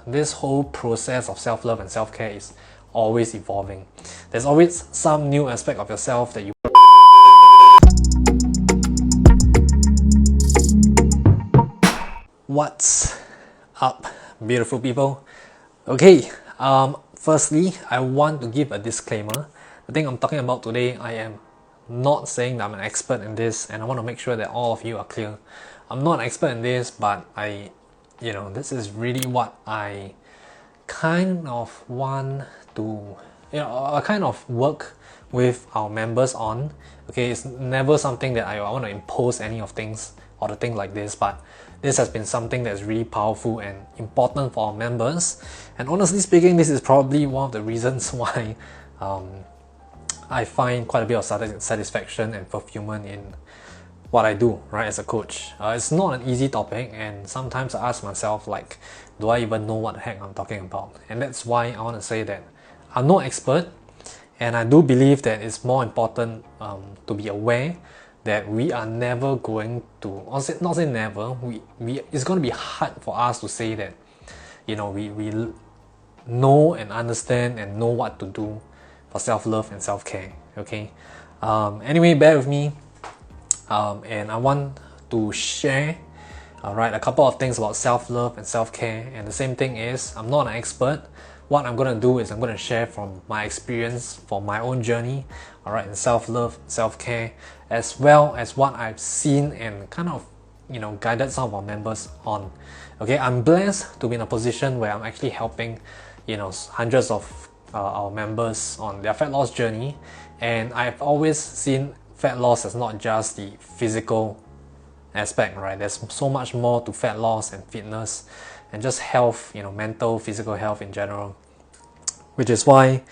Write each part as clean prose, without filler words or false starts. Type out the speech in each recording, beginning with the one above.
this whole process of self-love and self-care is always evolving. There's always some new aspect of yourself that you What's up, beautiful people? Okay, firstly, I want to give a disclaimer. The thing I'm talking about today, I am not saying that I'm an expert in this, and I want to make sure that all of you are clear. I'm not an expert in this, but this is really what I kind of want to, I kind of work with our members on. Okay, it's never something that I want to impose any of things or the thing like this, but this has been something that's really powerful and important for our members. And honestly speaking, this is probably one of the reasons why I find quite a bit of satisfaction and fulfillment in what I do, right, as a coach. It's not an easy topic, and sometimes I ask myself, like, do I even know what the heck I'm talking about? And that's why I want to say that I'm no expert, and I do believe that it's more important to be aware that we are never going to, not say never, it's going to be hard for us to say that, we know and understand and know what to do for self-love and self-care, okay? Anyway, bear with me, and I want to share a couple of things about self-love and self-care. And the same thing is, I'm not an expert. What I'm going to do is I'm going to share from my experience, from my own journey, in self-love, self-care, as well as what I've seen and kind of, guided some of our members on. Okay, I'm blessed to be in a position where I'm actually helping, hundreds of our members on their fat loss journey. And I've always seen fat loss as not just the physical aspect, right? There's so much more to fat loss and fitness and just health, mental, physical health in general, which is why,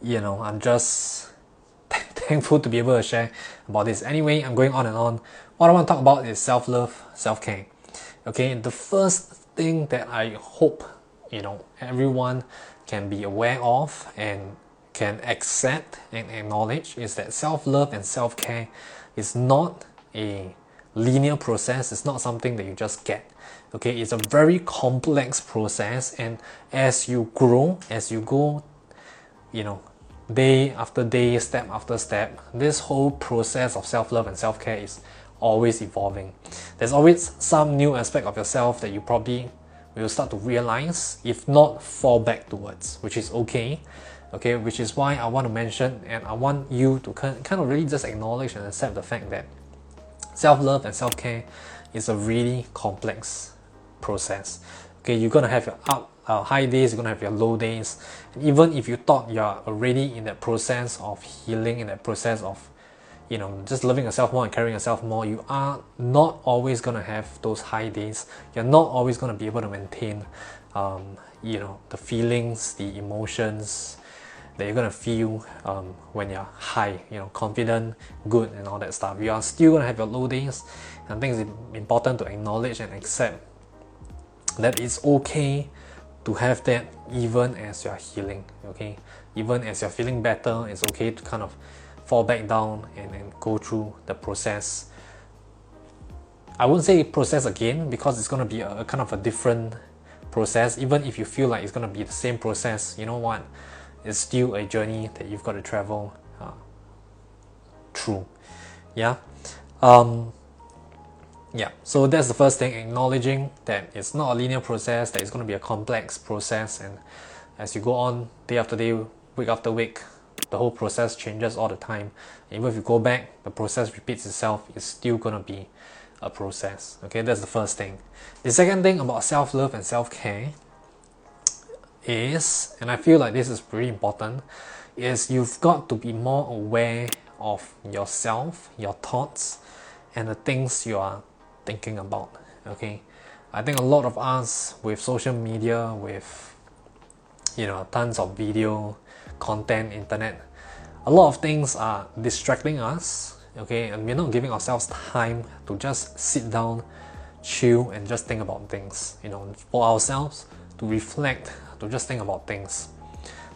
I'm just thankful to be able to share about this. Anyway, I'm going on and on. What I want to talk about is self-love, self-care. Okay, the first thing that I hope, everyone can be aware of and can accept and acknowledge is that self-love and self-care is not a linear process. It's not something that you just get. Okay, it's a very complex process, and as you grow, as you go, day after day, step after step, this whole process of self-love and self-care is always evolving. There's always some new aspect of yourself that you probably will start to realize, if not fall back towards, which is okay. Okay, which is why I want to mention, and I want you to kind of really just acknowledge and accept the fact that self-love and self-care is a really complex process. Okay, you're gonna have your high days, you're gonna have your low days. And even if you thought you're already in that process of healing, in that process of just loving yourself more and caring yourself more, you are not always gonna have those high days. You're not always gonna be able to maintain the feelings, the emotions that you're gonna feel when you're high, confident, good, and all that stuff. You are still gonna have your low days, and I think it's important to acknowledge and accept that it's okay to have that even as you're healing. Okay, even as you're feeling better, it's okay to kind of fall back down and go through the process. I wouldn't say process again, because it's gonna be a kind of a different process. Even if you feel like it's gonna be the same process, you know what? It's still a journey that you've got to travel through. So that's the first thing, acknowledging that it's not a linear process, that it's going to be a complex process, and as you go on day after day, week after week, the whole process changes all the time. Even if you go back, the process repeats itself. It's still going to be a process. Okay, that's the first thing. The second thing about self-love and self-care is, and I feel like this is pretty important, is you've got to be more aware of yourself, your thoughts, and the things you are thinking about. Okay, I think a lot of us with social media, with tons of video content, internet, a lot of things are distracting us. Okay, and we're not giving ourselves time to just sit down, chill, and just think about things, for ourselves, to reflect, to just think about things.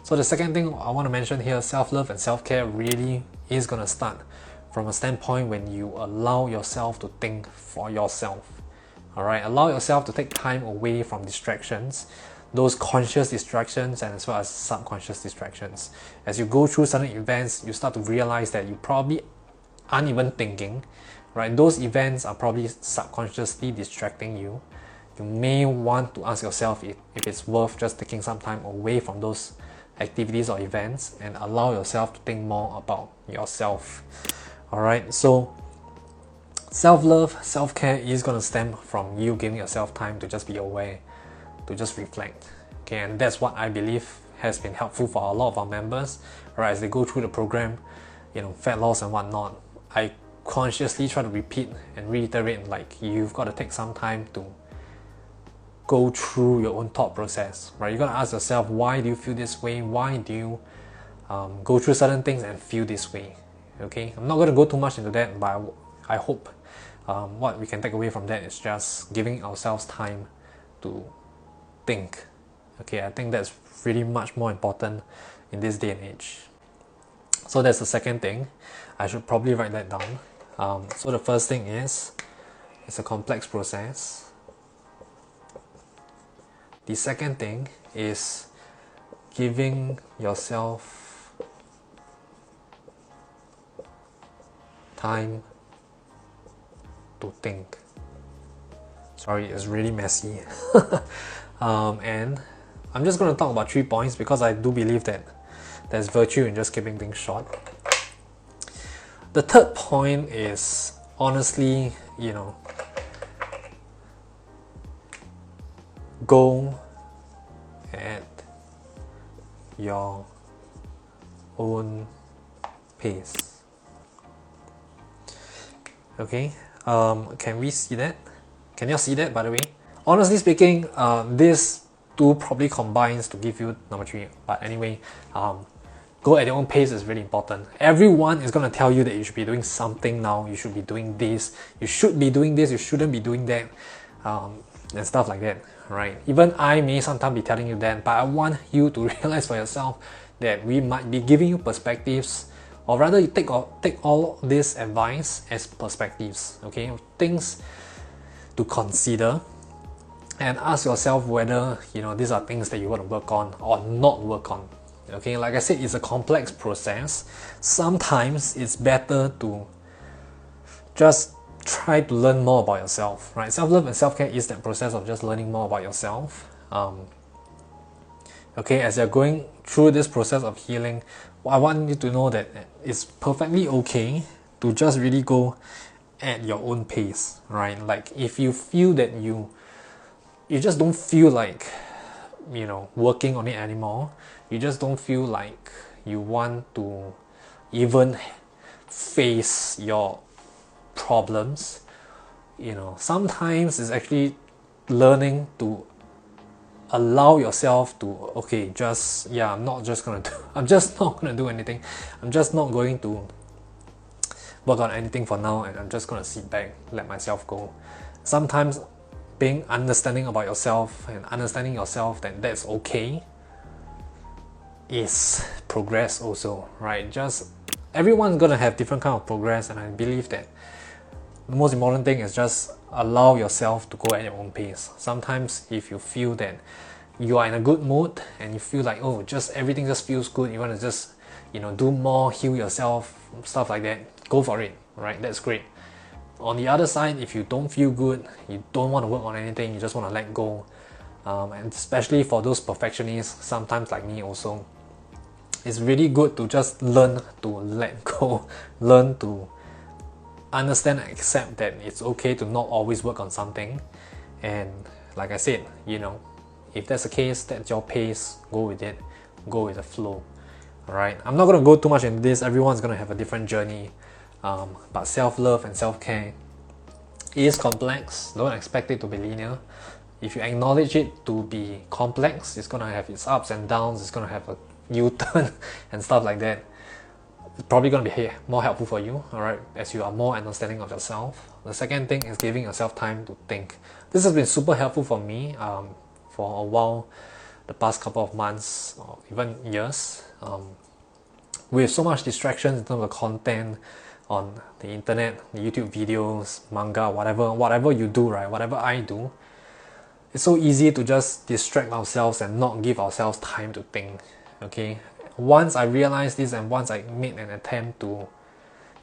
So the second thing I want to mention here, self-love and self-care really is going to start from a standpoint when you allow yourself to think for yourself. Alright, allow yourself to take time away from distractions those conscious distractions and as well as subconscious distractions. As you go through certain events, you start to realize that you probably aren't even thinking, right? Those events are probably subconsciously distracting you. You may want to ask yourself if it's worth just taking some time away from those activities or events and allow yourself to think more about yourself. Alright, so self-love, self-care is going to stem from you giving yourself time to just be aware, to just reflect. Okay, and that's what I believe has been helpful for a lot of our members, right? As they go through the program, fat loss and whatnot. I consciously try to repeat and reiterate, like, you've got to take some time to go through your own thought process, right? You got to ask yourself, why do you feel this way? Why do you go through certain things and feel this way? Okay, I'm not going to go too much into that, but I hope what we can take away from that is just giving ourselves time to think. Okay, I think that's really much more important in this day and age. So that's the second thing. I should probably write that down. So the first thing is, it's a complex process. The second thing is giving yourself time to think. Sorry, it's really messy. And I'm just going to talk about 3 points because I do believe that there's virtue in just keeping things short. The third point is, honestly, go at your own pace. Okay, can we see that? Can you see that, by the way? Honestly speaking, this two probably combines to give you number 3. But anyway, go at your own pace is really important. Everyone is going to tell you that you should be doing something now, you should be doing this, you should be doing this, you shouldn't be doing that, and stuff like that, right? Even I may sometimes be telling you that, but I want you to realize for yourself that we might be giving you perspectives, or rather you take all this advice as perspectives, okay? Things to consider, and ask yourself whether these are things that you want to work on or not work on. Okay, like I said, it's a complex process. Sometimes it's better to just try to learn more about yourself, right? Self-love and self-care is that process of just learning more about yourself. Okay, as you're going through this process of healing, I want you to know that it's perfectly okay to just really go at your own pace, right? Like, if you feel that you just don't feel like working on it anymore, you just don't feel like you want to even face your problems, sometimes it's actually learning to allow yourself to, okay, I'm just not gonna do anything, I'm just not going to work on anything for now, and I'm just gonna sit back, let myself go. Sometimes being understanding about yourself and understanding yourself that that's okay is progress also, right? Just everyone's gonna have different kind of progress, and I believe that the most important thing is just allow yourself to go at your own pace. Sometimes if you feel that you are in a good mood and you feel like, oh, just everything just feels good, you want to just do more, heal yourself, stuff like that, go for it, right? That's great. On the other side, if you don't feel good, you don't want to work on anything, you just want to let go, and especially for those perfectionists, sometimes like me also, it's really good to just learn to let go, learn to understand and accept that it's okay to not always work on something. And like I said, if that's the case, that's your pace, go with it, go with the flow. Alright, I'm not going to go too much into this, everyone's going to have a different journey, but self-love and self-care is complex. Don't expect it to be linear. If you acknowledge it to be complex, it's going to have its ups and downs, it's going to have a U-turn and stuff like that. It's probably going to be more helpful for you, alright, as you are more understanding of yourself. The second thing is giving yourself time to think. This has been super helpful for me for a while, the past couple of months or even years. With so much distractions in terms of content on the internet, the YouTube videos, manga, whatever you do, right, whatever I do, it's so easy to just distract ourselves and not give ourselves time to think. Okay, once I realized this and once I made an attempt to,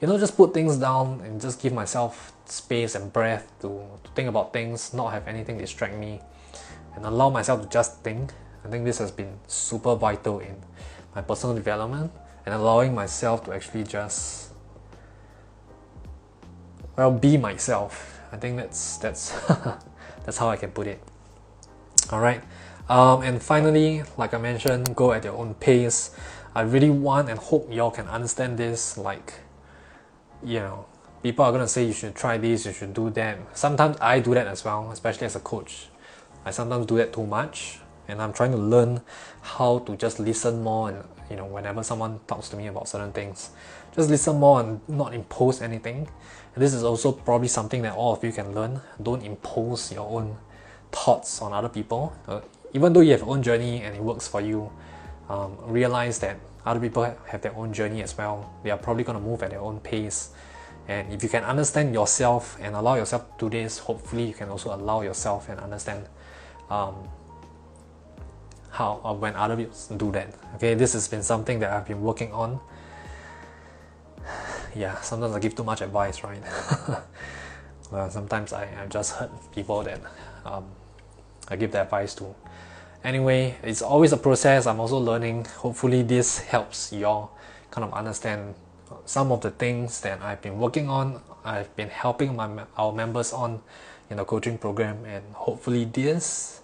you know, just put things down and just give myself space and breath to think about things, not have anything distract me, and allow myself to just think. I think this has been super vital in my personal development and allowing myself to actually just, well, be myself. I think that's that's how I can put it. All right, and finally, like I mentioned, go at your own pace. I really want and hope y'all can understand this. Like, you know, people are gonna say you should try this, you should do that. Sometimes I do that as well, especially as a coach. I sometimes do that too much, and I'm trying to learn how to just listen more. And you know, whenever someone talks to me about certain things, just listen more and not impose anything. And this is also probably something that all of you can learn. Don't impose your own thoughts on other people. Even though you have your own journey and it works for you, realize that other people have their own journey as well. They are probably going to move at their own pace. And if you can understand yourself and allow yourself to do this, hopefully you can also allow yourself and understand how or when other people do that. Okay, this has been something that I've been working on. Yeah, sometimes I give too much advice, right? Well, sometimes I just hurt people that I give the advice to. Anyway, it's always a process. I'm also learning. Hopefully this helps y'all kind of understand some of the things that I've been working on. I've been helping our members on in the coaching program, and hopefully this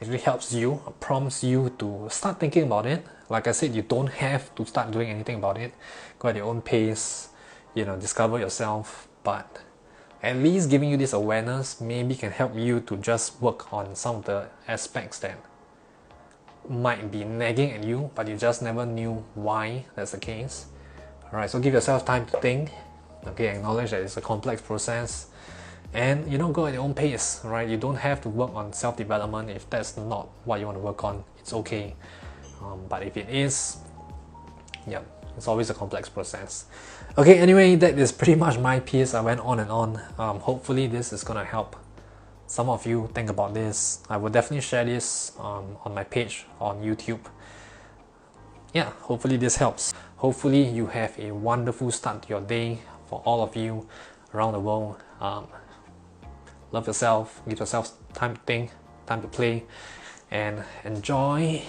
actually helps you, prompts you to start thinking about it. Like I said, you don't have to start doing anything about it. Go at your own pace, you know, discover yourself, but at least giving you this awareness maybe can help you to just work on some of the aspects that might be nagging at you, but you just never knew why that's the case. Alright, so give yourself time to think. Okay, acknowledge that it's a complex process, and you know, go at your own pace. Right, you don't have to work on self-development if that's not what you want to work on. It's okay, but if it is, yeah, it's always a complex process. Okay, anyway, that is pretty much my piece. I went on and on. Hopefully this is gonna help some of you think about this. I will definitely share this on my page on YouTube. Yeah, hopefully this helps. Hopefully you have a wonderful start to your day for all of you around the world. Love yourself, give yourself time to think, time to play, and enjoy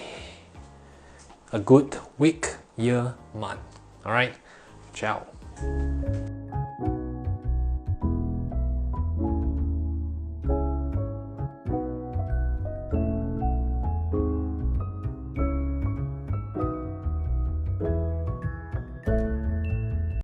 a good week, year, month. Alright, ciao.